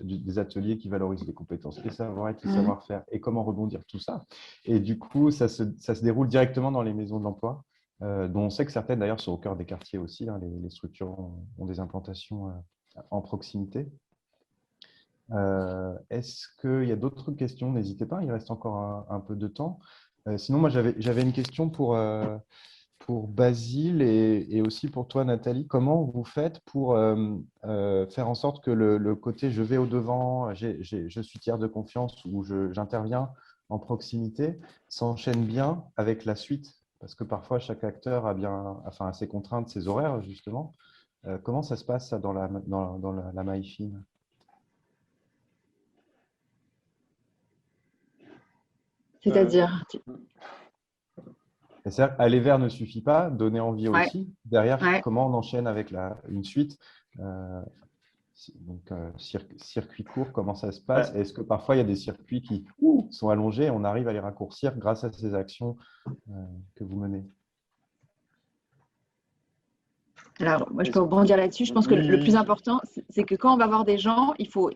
Speaker 4: des ateliers qui valorisent les compétences, les savoir-être, les savoir-faire et comment rebondir tout ça. Et du coup, ça se déroule directement dans les maisons de l'emploi, dont on sait que certaines d'ailleurs sont au cœur des quartiers aussi. Hein, les structures ont des implantations en proximité. Est-ce qu'il y a d'autres questions? N'hésitez pas, il reste encore un peu de temps. Sinon, moi, j'avais une question pour Basile et aussi pour toi, Nathalie. Comment vous faites pour faire en sorte que le côté « je vais au-devant, je suis tiers de confiance » ou « j'interviens en proximité » s'enchaîne bien avec la suite? Parce que parfois, chaque acteur a ses contraintes, ses horaires, justement. Comment ça se passe ça, dans la maille fine?
Speaker 3: C'est-à-dire
Speaker 4: aller vers ne suffit pas, donner envie
Speaker 3: ouais.
Speaker 4: aussi. Derrière,
Speaker 3: ouais.
Speaker 4: comment on enchaîne avec une suite circuit court, comment ça se passe? Est-ce que parfois il y a des circuits qui sont allongés et on arrive à les raccourcir grâce à ces actions que vous menez?
Speaker 3: Alors, moi, je peux rebondir là-dessus. Je pense que le plus important, c'est que quand on va voir des gens, il faut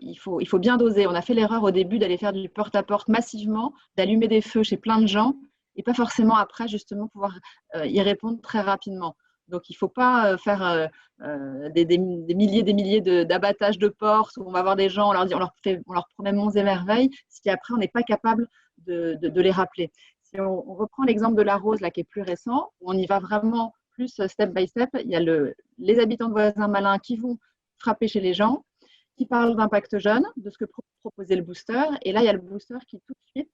Speaker 3: bien doser. On a fait l'erreur au début d'aller faire du porte-à-porte massivement, d'allumer des feux chez plein de gens et pas forcément après, justement, pouvoir y répondre très rapidement. Donc, il ne faut pas faire des milliers d'abattages de portes où on va voir des gens, on leur promet monts et merveilles, si après, on n'est pas capable de les rappeler. Si on reprend l'exemple de la Rose, là, qui est plus récent, où on y va vraiment plus step by step, il y a les habitants de Voisins Malins qui vont frapper chez les gens, qui parlent d'impact jeune, de ce que proposait le booster. Et là, il y a le booster qui tout de suite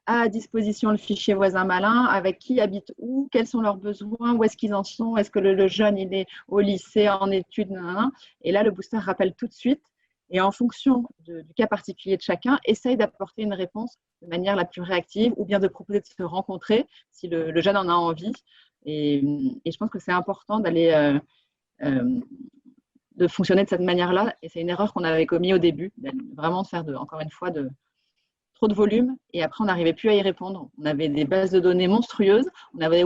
Speaker 3: a à disposition le fichier Voisins Malins, avec qui habite où, quels sont leurs besoins, où est-ce qu'ils en sont, est-ce que le jeune il est au lycée, en études, nanana. Et là, le booster rappelle tout de suite. Et en fonction du cas particulier de chacun, essaye d'apporter une réponse de manière la plus réactive ou bien de proposer de se rencontrer si le jeune en a envie. Et je pense que c'est important d'aller de fonctionner de cette manière-là. Et c'est une erreur qu'on avait commise au début, vraiment de faire encore une fois trop de volume. Et après, on n'arrivait plus à y répondre. On avait des bases de données monstrueuses. On avait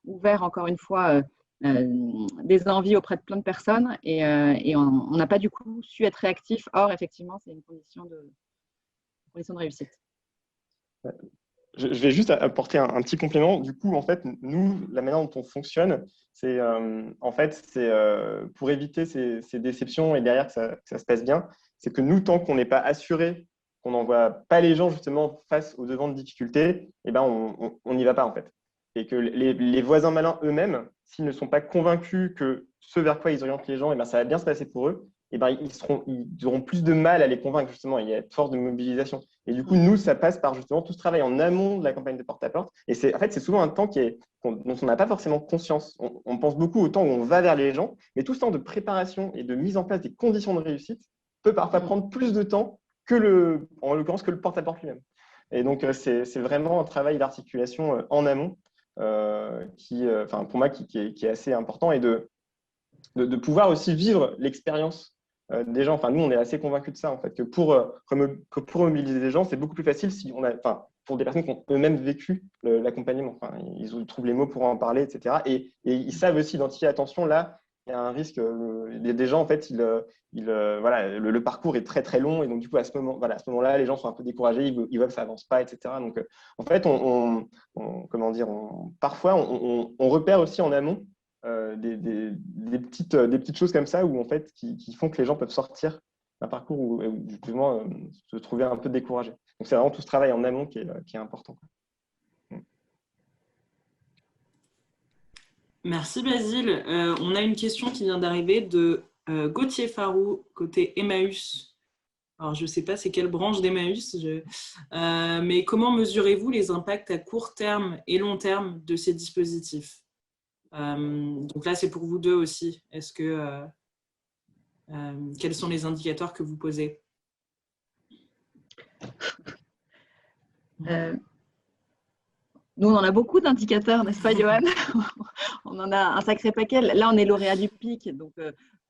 Speaker 3: ouvert encore une fois des envies auprès de plein de personnes et on n'a pas du coup su être réactif. Or, effectivement, c'est une condition de réussite.
Speaker 2: Je vais juste apporter un petit complément. Du coup, en fait, nous, la manière dont on fonctionne, c'est pour éviter ces déceptions et derrière que ça se passe bien, c'est que nous, tant qu'on n'est pas assuré qu'on n'envoie pas les gens justement face au devant de difficultés, eh ben, on n'y va pas en fait. Et que les voisins malins eux-mêmes, s'ils ne sont pas convaincus que ce vers quoi ils orientent les gens, eh ben, ça va bien se passer pour eux, eh ben, ils auront plus de mal à les convaincre, justement. Il y a une force de mobilisation. Et du coup, nous, ça passe par justement tout ce travail en amont de la campagne de porte-à-porte. Et en fait, c'est souvent un temps dont on n'a pas forcément conscience. On pense beaucoup au temps où on va vers les gens, mais tout ce temps de préparation et de mise en place des conditions de réussite peut parfois prendre plus de temps en l'occurrence, que le porte-à-porte lui-même. Et donc, c'est vraiment un travail d'articulation en amont pour moi, qui est assez important, et de pouvoir aussi vivre l'expérience des gens. Enfin, nous, on est assez convaincus de ça, en fait, que pour mobiliser les gens, c'est beaucoup plus facile si pour des personnes qui ont eux-mêmes vécu l'accompagnement. Enfin, ils trouvent les mots pour en parler, etc. Et ils savent aussi identifier, attention, là, il y a un risque. Des gens, en fait, voilà, le parcours est très, très long. Et donc, du coup, à ce moment-là, les gens sont un peu découragés, ils voient que ça avance pas, etc. Donc, en fait, comment dire, parfois, on repère aussi en amont des petites choses comme ça où, en fait, qui font que les gens peuvent sortir d'un parcours où justement, se trouver un peu découragé. Donc, c'est vraiment tout ce travail en amont qui est important.
Speaker 1: Merci Basile. On a une question qui vient d'arriver de Gauthier Farou, côté Emmaüs. Alors, je ne sais pas c'est quelle branche d'Emmaüs, mais comment mesurez-vous les impacts à court terme et long terme de ces dispositifs? Donc là, c'est pour vous deux aussi. Quels sont les indicateurs que vous posez?
Speaker 3: Nous, on en a beaucoup d'indicateurs, n'est-ce pas, Johan? On en a un sacré paquet. Là, on est lauréat du PIC, donc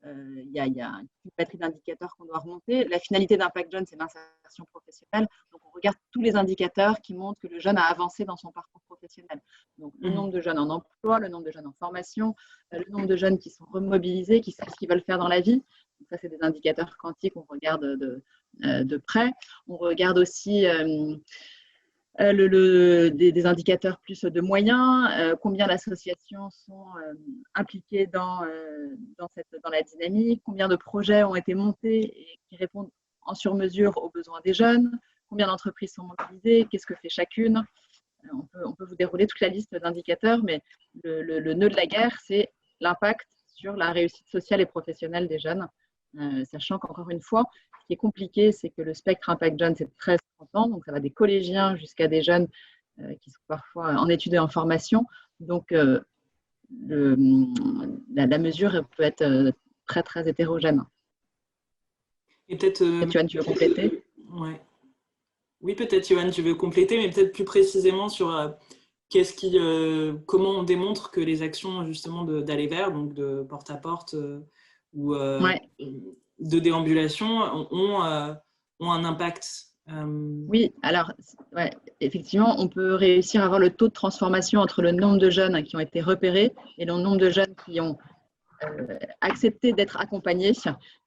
Speaker 3: il y a une batterie d'indicateurs qu'on doit remonter. La finalité d'Impact Jeune, c'est l'insertion professionnelle. Donc, on regarde tous les indicateurs qui montrent que le jeune a avancé dans son parcours professionnel. Donc, le nombre de jeunes en emploi, le nombre de jeunes en formation, le nombre de jeunes qui sont remobilisés, qui savent ce qu'ils veulent faire dans la vie. Donc, ça, c'est des indicateurs quantiques qu'on regarde de près. On regarde aussi des indicateurs plus de moyens, combien d'associations sont impliquées dans la dynamique, combien de projets ont été montés et qui répondent en sur-mesure aux besoins des jeunes, combien d'entreprises sont mobilisées, qu'est-ce que fait chacune. On peut vous dérouler toute la liste d'indicateurs, mais le nœud de la guerre, c'est l'impact sur la réussite sociale et professionnelle des jeunes, sachant qu'encore une fois, ce qui est compliqué, c'est que le spectre Impact Jeune, c'est 13-30 ans, donc ça va des collégiens jusqu'à des jeunes qui sont parfois en études et en formation. Donc, la mesure peut être très, très hétérogène.
Speaker 1: Et peut-être,
Speaker 3: Johan, tu veux compléter?
Speaker 1: Ouais. Oui, peut-être, Johan, tu veux compléter, mais peut-être plus précisément sur comment on démontre que les actions justement d'aller vers, donc de porte-à-porte ou de déambulation, ont un impact.
Speaker 3: Oui, alors, effectivement, on peut réussir à avoir le taux de transformation entre le nombre de jeunes qui ont été repérés et le nombre de jeunes qui ont accepté d'être accompagnés.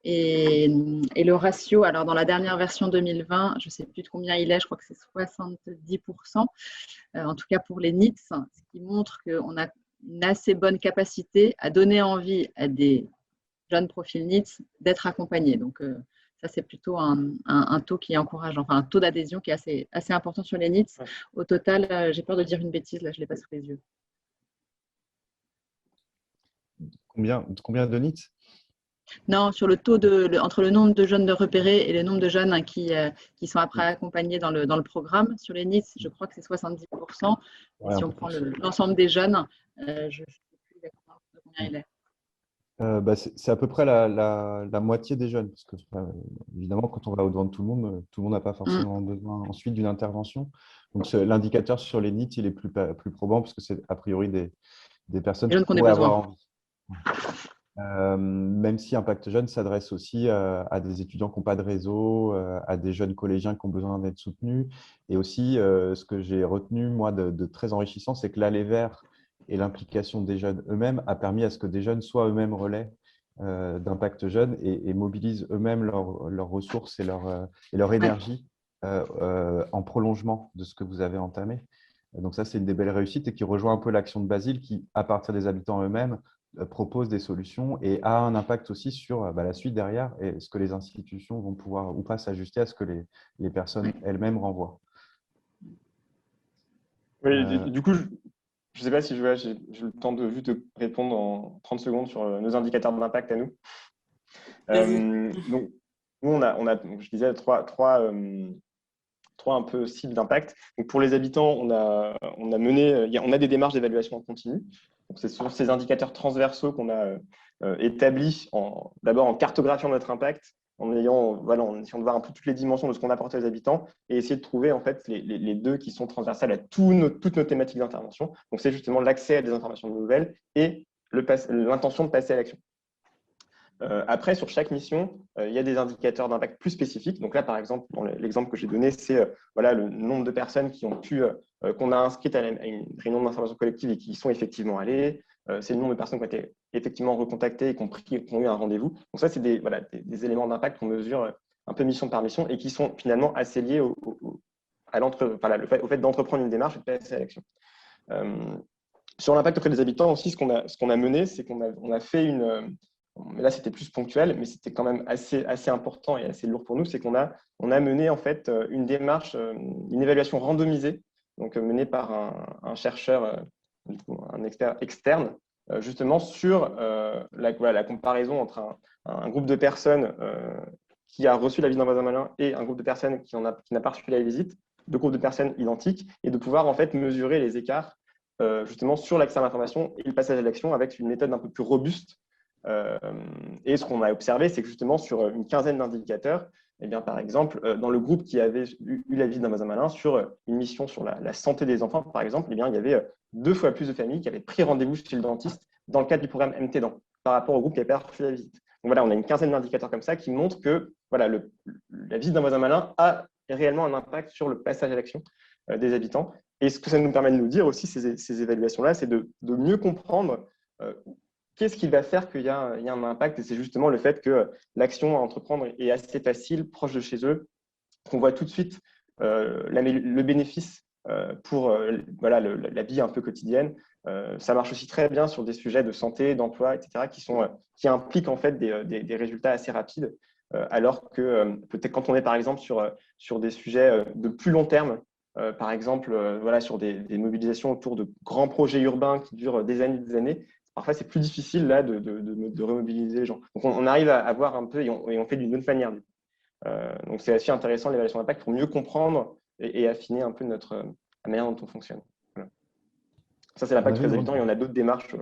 Speaker 3: Et le ratio, alors dans la dernière version 2020, je ne sais plus de combien il est, je crois que c'est 70%, en tout cas pour les NEETs, ce qui montre qu'on a une assez bonne capacité à donner envie à des jeunes profils NEETs d'être accompagnés. Donc, ça, c'est plutôt un taux qui est encourageant, enfin un taux d'adhésion qui est assez important sur les NEETs. Au total, j'ai peur de dire une bêtise, là, je ne l'ai pas sous les yeux.
Speaker 4: Combien de NEETs?
Speaker 3: Non, sur le taux entre le nombre de jeunes de repérés et le nombre de jeunes qui sont après accompagnés dans le programme. Sur les NEETs, je crois que c'est 70%. Et si on prend l'ensemble des jeunes, je ne sais plus exactement de combien il est.
Speaker 4: C'est à peu près la moitié des jeunes, parce que évidemment, quand on va au-devant de tout le monde n'a pas forcément besoin ensuite d'une intervention. Donc, l'indicateur sur les NEETs, il est plus probant, parce que c'est a priori des personnes qui pourraient avoir envie. Même si Impact Jeune s'adresse aussi à des étudiants qui n'ont pas de réseau, à des jeunes collégiens qui ont besoin d'être soutenus. Et aussi, ce que j'ai retenu, moi, de très enrichissant, c'est que l'aller vers et l'implication des jeunes eux-mêmes a permis à ce que des jeunes soient eux-mêmes relais d'Impact Jeune et mobilisent eux-mêmes leurs ressources et leur énergie en prolongement de ce que vous avez entamé. Donc ça, c'est une des belles réussites et qui rejoint un peu l'action de Basile qui, à partir des habitants eux-mêmes, propose des solutions et a un impact aussi sur la suite derrière et ce que les institutions vont pouvoir ou pas s'ajuster à ce que les personnes elles-mêmes renvoient.
Speaker 2: Oui, du coup, je ne sais pas si j'ai le temps de répondre en 30 secondes sur nos indicateurs d'impact à nous. Donc, nous, on a je disais, trois un peu cibles d'impact. Donc, pour les habitants, on a des démarches d'évaluation en continu. Donc, c'est sur ces indicateurs transversaux qu'on a établis d'abord en cartographiant notre impact, en essayant de voir un peu toutes les dimensions de ce qu'on apporte aux habitants et essayer de trouver en fait les deux qui sont transversales à toutes nos thématiques d'intervention. Donc, c'est justement l'accès à des informations nouvelles et l'intention de passer à l'action. Après, sur chaque mission, il y a des indicateurs d'impact plus spécifiques. Donc là, par exemple, dans l'exemple que j'ai donné, c'est le nombre de personnes qu'on a inscrites à une réunion d'information collective et qui y sont effectivement allées. C'est le nombre de personnes qui ont été effectivement recontactées et qui ont eu un rendez-vous. Donc ça, c'est des éléments d'impact qu'on mesure un peu mission par mission et qui sont finalement assez liés au fait d'entreprendre une démarche et de passer à l'action. Sur l'impact auprès des habitants aussi, ce qu'on a mené, c'est qu'on a fait mais là, c'était plus ponctuel, mais c'était quand même assez important et assez lourd pour nous, c'est qu'on a mené en fait une démarche, une évaluation randomisée, donc menée par un chercheur, un expert externe, justement sur la comparaison entre un groupe de personnes qui a reçu la visite d'un voisin malin et un groupe de personnes qui n'a pas reçu la visite, deux groupes de personnes identiques, et de pouvoir en fait mesurer les écarts justement sur l'accès à l'information et le passage à l'action avec une méthode un peu plus robuste. Et ce qu'on a observé, c'est que justement sur une quinzaine d'indicateurs, eh bien, par exemple, dans le groupe qui avait eu la visite d'un voisin malin sur une mission sur la santé des enfants, par exemple, eh bien, il y avait 2 fois plus de familles qui avaient pris rendez-vous chez le dentiste dans le cadre du programme MT-Dent par rapport au groupe qui n'avait pas reçu la visite. Donc voilà, on a une quinzaine d'indicateurs comme ça qui montrent que la visite d'un voisin malin a réellement un impact sur le passage à l'action des habitants. Et ce que ça nous permet de nous dire aussi, ces évaluations-là, c'est de mieux comprendre qu'est-ce qui va faire qu'il y a un impact. Et c'est justement le fait que l'action à entreprendre est assez facile, proche de chez eux, qu'on voit tout de suite le bénéfice pour la vie un peu quotidienne. Ça marche aussi très bien sur des sujets de santé, d'emploi, etc., qui impliquent en fait des résultats assez rapides, alors que peut-être quand on est par exemple sur des sujets de plus long terme, par exemple sur des mobilisations autour de grands projets urbains qui durent des années, parfois c'est plus difficile là de remobiliser les gens. Donc on arrive à voir un peu et on fait d'une bonne manière. Donc c'est assez intéressant l'évaluation d'impact pour mieux comprendre et affiner un peu la manière dont on fonctionne. Voilà. Ça c'est l'impact des habitants. Il y en a d'autres démarches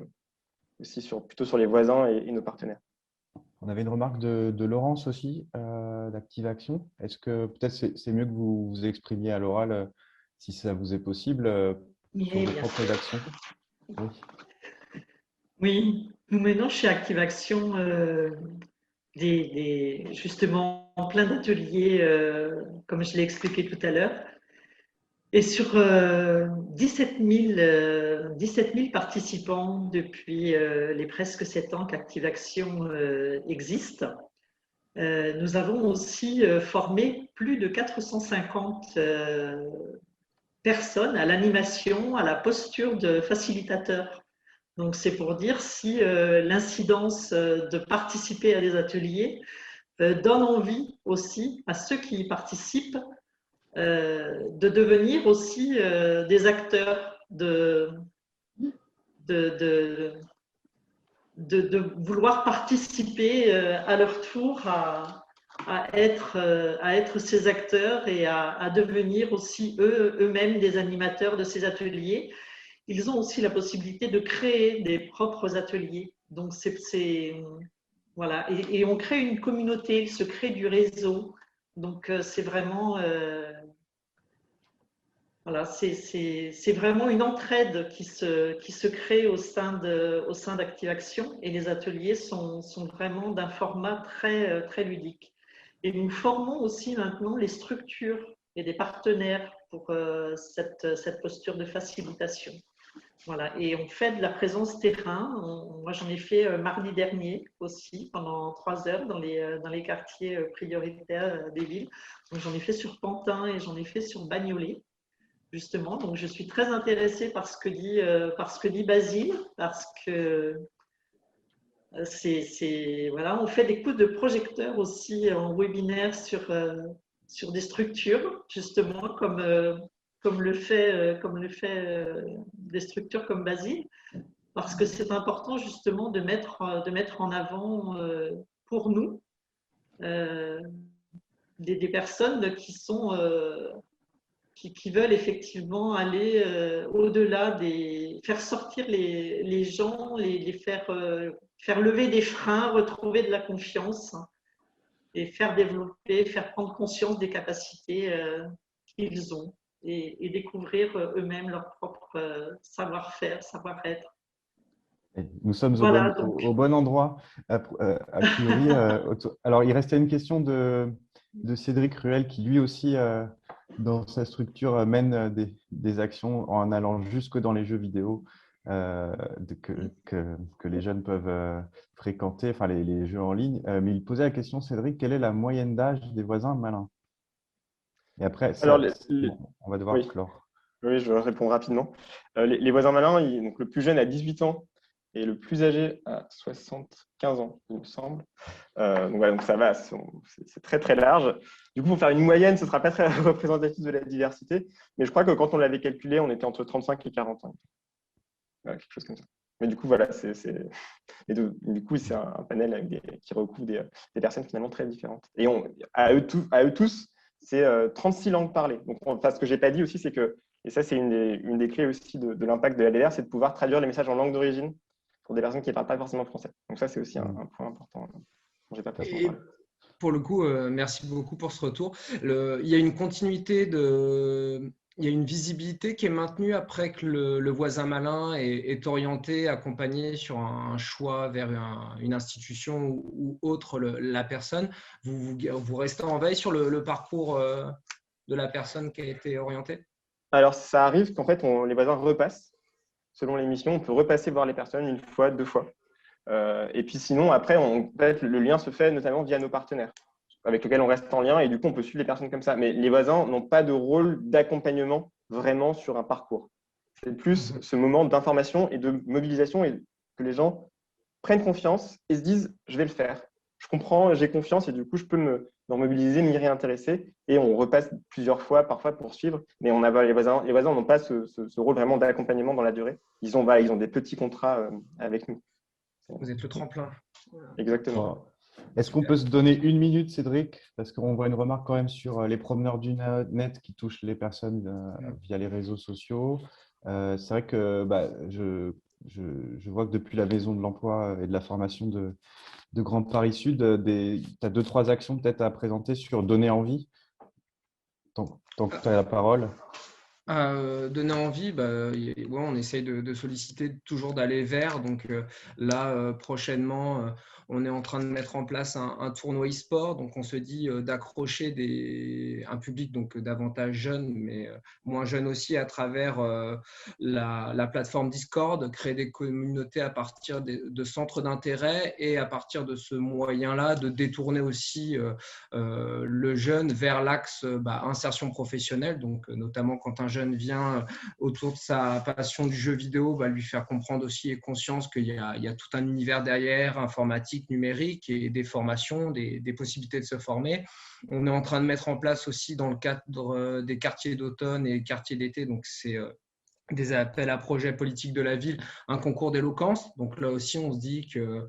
Speaker 2: aussi plutôt sur les voisins et nos partenaires.
Speaker 4: On avait une remarque de Laurence aussi, d'Active Action. Est-ce que peut-être c'est mieux que vous vous exprimiez à l'oral, si ça vous est possible, sur vos propres actions? Oui.
Speaker 5: Oui, nous menons chez Active Action justement plein d'ateliers, comme je l'ai expliqué tout à l'heure. Et sur 17 000 participants depuis les presque 7 ans qu'Active Action existe, nous avons aussi formé plus de 450 personnes à l'animation, à la posture de facilitateur. Donc, c'est pour dire si l'incidence de participer à des ateliers donne envie aussi à ceux qui y participent de devenir aussi des acteurs, de vouloir participer à leur tour à être ces acteurs et à devenir aussi eux-mêmes des animateurs de ces ateliers. Ils ont aussi la possibilité de créer des propres ateliers. Donc, voilà. Et on crée une communauté, il se crée du réseau. Donc, c'est vraiment, voilà, c'est vraiment une entraide qui se crée au sein d'Active Action. Et les ateliers sont vraiment d'un format très, très ludique. Et nous formons aussi maintenant les structures et des partenaires pour cette posture de facilitation. Voilà, et on fait de la présence terrain. Moi, j'en ai fait mardi dernier aussi, pendant 3 heures dans les quartiers prioritaires des villes. Donc, j'en ai fait sur Pantin et j'en ai fait sur Bagnolet, justement. Donc, je suis très intéressée par ce que dit Basile, parce que voilà, on fait des coups de projecteur aussi en webinaire sur des structures, justement, comme le fait des structures comme Basile, parce que c'est important justement de mettre en avant pour nous, des personnes qui veulent effectivement aller au-delà faire sortir les gens, les faire lever des freins, retrouver de la confiance et faire développer, faire prendre conscience des capacités qu'ils ont et découvrir eux-mêmes leur propre savoir-faire, savoir-être.
Speaker 4: Nous sommes
Speaker 5: Voilà,
Speaker 4: au bon endroit, a priori. Alors, il restait une question de Cédric Ruel qui, lui aussi, dans sa structure, mène des actions en allant jusque dans les jeux vidéo que les jeunes peuvent fréquenter, enfin les jeux en ligne. Mais il posait la question, Cédric, quelle est la moyenne d'âge des voisins malins? Et après,
Speaker 2: Alors,
Speaker 4: on va devoir
Speaker 2: oui.
Speaker 4: clore.
Speaker 2: Oui, je réponds rapidement. Les voisins malins, donc le plus jeune a 18 ans et le plus âgé a 75 ans, il me semble. Donc voilà, donc ça va, c'est très très large. Du coup, pour faire une moyenne, ce ne sera pas très représentatif de la diversité, mais je crois que quand on l'avait calculé, on était entre 35 et 40 ans. Voilà, quelque chose comme ça. Mais du coup, voilà, du coup, c'est un panel qui recouvre des personnes finalement très différentes. Et à eux tous, c'est 36 langues parlées. Donc, ce que je n'ai pas dit aussi, c'est que, et ça, c'est une des clés aussi de l'impact de LDR, c'est de pouvoir traduire les messages en langue d'origine pour des personnes qui ne parlent pas forcément français. Donc ça, c'est aussi un point important dont je n'ai pas forcément parlé.
Speaker 6: Pour le coup, merci beaucoup pour ce retour. Il y a une continuité il y a une visibilité qui est maintenue après que le voisin malin est orienté, accompagné sur un choix vers une institution ou autre la personne. Vous restez en veille sur le parcours de la personne qui a été orientée?
Speaker 2: Alors, ça arrive qu'en fait, les voisins repassent. Selon les missions, on peut repasser voir les personnes une fois, 2 fois. Et puis sinon, après, le lien se fait notamment via nos partenaires avec lesquels on reste en lien et du coup, on peut suivre les personnes comme ça. Mais les voisins n'ont pas de rôle d'accompagnement vraiment sur un parcours. C'est plus ce moment d'information et de mobilisation et que les gens prennent confiance et se disent « je vais le faire ». Je comprends, j'ai confiance et du coup, je peux me mobiliser, m'y réintéresser et on repasse plusieurs fois, parfois pour suivre. Mais les voisins n'ont pas ce rôle vraiment d'accompagnement dans la durée. Ils ont des petits contrats avec nous.
Speaker 6: Vous êtes le tremplin.
Speaker 2: Exactement.
Speaker 4: Est-ce qu'on peut se donner 1 minute, Cédric? Parce qu'on voit une remarque quand même sur les promeneurs du net qui touchent les personnes via les réseaux sociaux. C'est vrai que je vois que depuis la Maison de l'Emploi et de la formation de Grand Paris Sud, tu as 2-3 actions peut-être à présenter sur donner envie. Tant que tu as la parole.
Speaker 6: Donner envie, on essaye de solliciter toujours d'aller vers. Donc là, prochainement, on est en train de mettre en place un tournoi e-sport. Donc on se dit d'accrocher un public donc davantage jeune, mais moins jeune aussi à travers la plateforme Discord, créer des communautés à partir de centres d'intérêt et à partir de ce moyen-là de détourner aussi le jeune vers l'axe insertion professionnelle. Donc notamment quand un jeune vient autour de sa passion du jeu vidéo, lui faire comprendre aussi et conscience qu'il y a tout un univers derrière, informatique, numérique et des formations, des possibilités de se former. On est en train de mettre en place aussi dans le cadre des quartiers d'automne et quartiers d'été, donc c'est des appels à projets politiques de la ville, un concours d'éloquence. Donc là aussi, on se dit que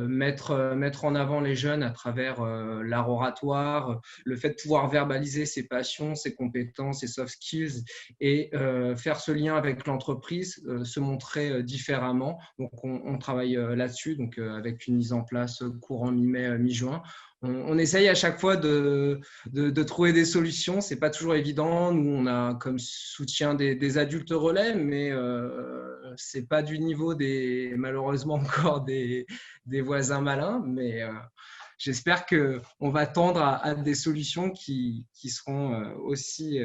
Speaker 6: mettre en avant les jeunes à travers l'art oratoire, le fait de pouvoir verbaliser ses passions, ses compétences, ses soft skills et faire ce lien avec l'entreprise, se montrer différemment. Donc on travaille là-dessus, donc avec une mise en place courant mi-mai, mi-juin. On essaye à chaque fois de trouver des solutions. Ce n'est pas toujours évident. Nous, on a comme soutien des adultes relais, mais ce n'est pas du niveau malheureusement encore des voisins malins. Mais j'espère qu'on va tendre à des solutions qui seront aussi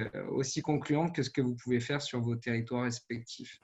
Speaker 6: concluantes que ce que vous pouvez faire sur vos territoires respectifs.